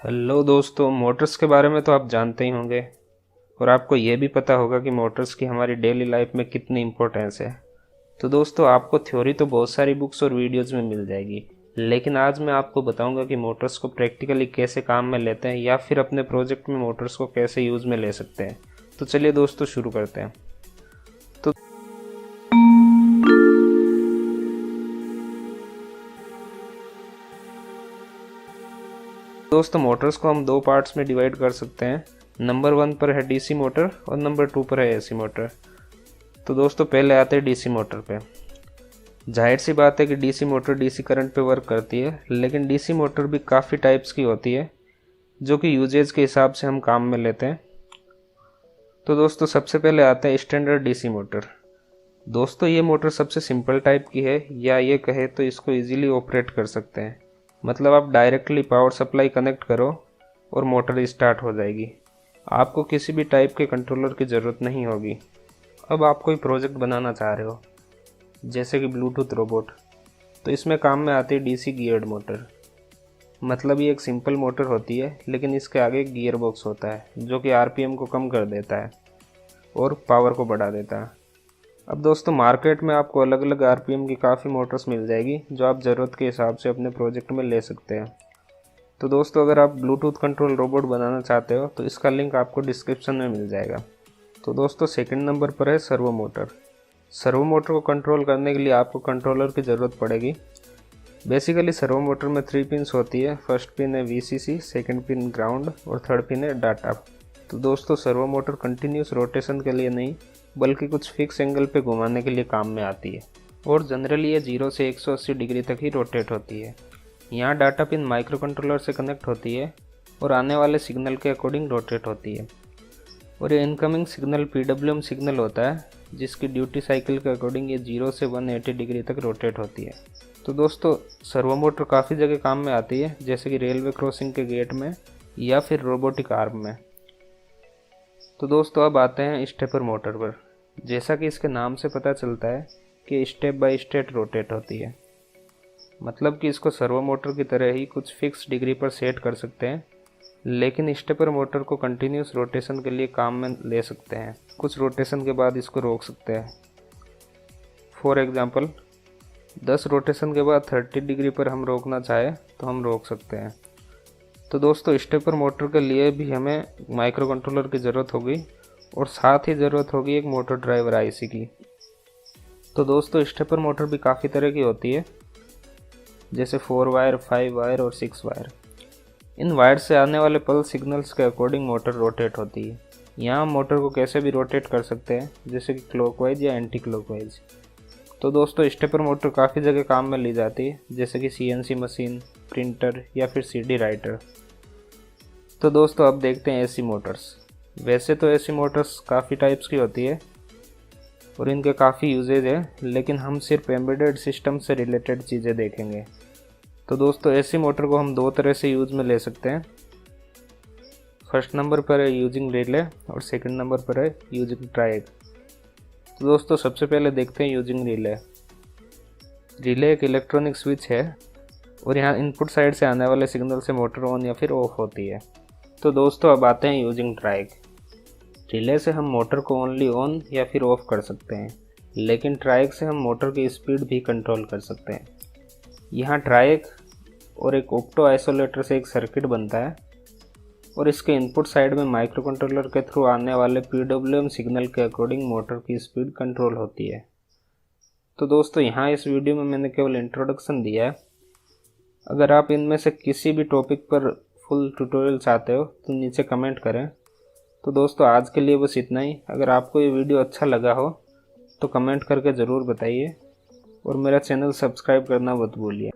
Hello दोस्तों, Motors के बारे में तो आप जानते ही होंगे और आपको ये भी पता होगा कि मोटर्स की हमारी डेली लाइफ में कितनी इम्पोर्टेंस है। तो दोस्तों, आपको थ्योरी तो बहुत सारी बुक्स और वीडियोस में मिल जाएगी, लेकिन आज मैं आपको बताऊंगा कि मोटर्स को प्रैक्टिकली कैसे काम में लेते हैं या फिर अपने प्रोजेक्ट में मोटर्स को कैसे यूज़ में ले सकते हैं। तो चलिए दोस्तों, शुरू करते हैं। दोस्तों, मोटर्स को हम दो पार्ट्स में डिवाइड कर सकते हैं। नंबर 1 पर है डीसी मोटर और नंबर 2 पर है एसी मोटर। तो दोस्तों, पहले आते हैं डीसी मोटर पे। जाहिर सी बात है कि डीसी मोटर डीसी करंट पे वर्क करती है, लेकिन डीसी मोटर भी काफ़ी टाइप्स की होती है जो कि यूजेज के हिसाब से हम काम में लेते हैं। तो दोस्तों, सबसे पहले आते हैं स्टैंडर्ड डीसी मोटर। दोस्तों, ये मोटर सबसे सिंपल टाइप की है, या ये कहे तो इसको इजीली ऑपरेट कर सकते हैं। मतलब आप डायरेक्टली पावर सप्लाई कनेक्ट करो और मोटर स्टार्ट हो जाएगी। आपको किसी भी टाइप के कंट्रोलर की ज़रूरत नहीं होगी। अब आप कोई प्रोजेक्ट बनाना चाह रहे हो, जैसे कि ब्लूटूथ रोबोट, तो इसमें काम में आती है डीसी गियर्ड मोटर। मतलब ये एक सिंपल मोटर होती है, लेकिन इसके आगे एक गियर बॉक्स होता है जो कि आरपीएम को कम कर देता है और पावर को बढ़ा देता है। अब दोस्तों, मार्केट में आपको अलग अलग आरपीएम की काफ़ी मोटर्स मिल जाएगी जो आप ज़रूरत के हिसाब से अपने प्रोजेक्ट में ले सकते हैं। तो दोस्तों, अगर आप ब्लूटूथ कंट्रोल रोबोट बनाना चाहते हो तो इसका लिंक आपको डिस्क्रिप्शन में मिल जाएगा। तो दोस्तों, सेकंड नंबर पर है सर्वो मोटर। सर्वो मोटर को कंट्रोल करने के लिए आपको कंट्रोलर की ज़रूरत पड़ेगी। बेसिकली सर्वो मोटर में 3 पिन्स होती है। फर्स्ट पिन है वीसीसी, सेकंड पिन ग्राउंड और थर्ड पिन है डाटा। तो दोस्तों, सर्वो मोटर कंटिन्यूस रोटेशन के लिए नहीं बल्कि कुछ फिक्स एंगल पे घुमाने के लिए काम में आती है और जनरली ये 0 से 180 डिग्री तक ही रोटेट होती है। यहाँ डाटा पिन माइक्रो कंट्रोलर से कनेक्ट होती है और आने वाले सिग्नल के अकॉर्डिंग रोटेट होती है। और ये इनकमिंग सिग्नल PWM सिग्नल होता है, जिसकी ड्यूटी साइकिल के अकॉर्डिंग ये 0 से 180 डिग्री तक रोटेट होती है। तो दोस्तों, सर्वो मोटर काफ़ी जगह काम में आती है, जैसे कि रेलवे क्रॉसिंग के गेट में या फिर रोबोटिक आर्म में। तो दोस्तों, अब आते हैं स्टेपर मोटर पर। जैसा कि इसके नाम से पता चलता है कि स्टेप बाय स्टेप रोटेट होती है। मतलब कि इसको सर्वो मोटर की तरह ही कुछ फिक्स डिग्री पर सेट कर सकते हैं, लेकिन स्टेपर मोटर को कंटिन्यूस रोटेशन के लिए काम में ले सकते हैं। कुछ रोटेशन के बाद इसको रोक सकते हैं। फॉर एग्जांपल, 10 रोटेशन के बाद 30 डिग्री पर हम रोकना चाहें तो हम रोक सकते हैं। तो दोस्तों, स्टेपर मोटर के लिए भी हमें माइक्रो कंट्रोलर की ज़रूरत होगी और साथ ही ज़रूरत होगी एक मोटर ड्राइवर आईसी की। तो दोस्तों, स्टेपर मोटर भी काफ़ी तरह की होती है, जैसे 4 वायर, 5 वायर और 6 वायर। इन वायर से आने वाले पल्स सिग्नल्स के अकॉर्डिंग मोटर रोटेट होती है। यहाँ मोटर को कैसे भी रोटेट कर सकते हैं, जैसे कि क्लॉकवाइज या एंटी क्लॉकवाइज। तो दोस्तों, स्टेपर मोटर काफ़ी जगह काम में ली जाती है, जैसे कि CNC मशीन, प्रिंटर या फिर CD राइटर। तो दोस्तों, अब देखते हैं एसी मोटर्स। वैसे तो एसी मोटर्स काफ़ी टाइप्स की होती है और इनके काफ़ी यूजेज है, लेकिन हम सिर्फ एम्बेडेड सिस्टम से रिलेटेड चीज़ें देखेंगे। तो दोस्तों, एसी मोटर को हम दो तरह से यूज़ में ले सकते हैं। फर्स्ट नंबर पर है यूजिंग रिले और सेकंड नंबर पर है यूजिंग ट्राइग। तो दोस्तों, सबसे पहले देखते हैं यूजिंग रिले। रिले एक इलेक्ट्रॉनिक स्विच है और यहाँ इनपुट साइड से आने वाले सिग्नल से मोटर ऑन या फिर ऑफ होती है। तो दोस्तों, अब आते हैं यूजिंग ट्राइग। रिले से हम मोटर को ओनली ऑन या फिर ऑफ कर सकते हैं, लेकिन ट्राइग से हम मोटर की स्पीड भी कंट्रोल कर सकते हैं। यहाँ ट्राइग और एक ऑप्टो आइसोलेटर से एक सर्किट बनता है और इसके इनपुट साइड में माइक्रो कंट्रोलर के थ्रू आने वाले PWM सिग्नल के अकॉर्डिंग मोटर की स्पीड कंट्रोल होती है। तो दोस्तों, यहाँ इस वीडियो में मैंने केवल इंट्रोडक्शन दिया है। अगर आप इनमें से किसी भी टॉपिक पर फुल ट्यूटोरियल चाहते हो तो नीचे कमेंट करें। तो दोस्तों, आज के लिए बस इतना ही। अगर आपको ये वीडियो अच्छा लगा हो तो कमेंट करके ज़रूर बताइए और मेरा चैनल सब्सक्राइब करना मत भूलिए।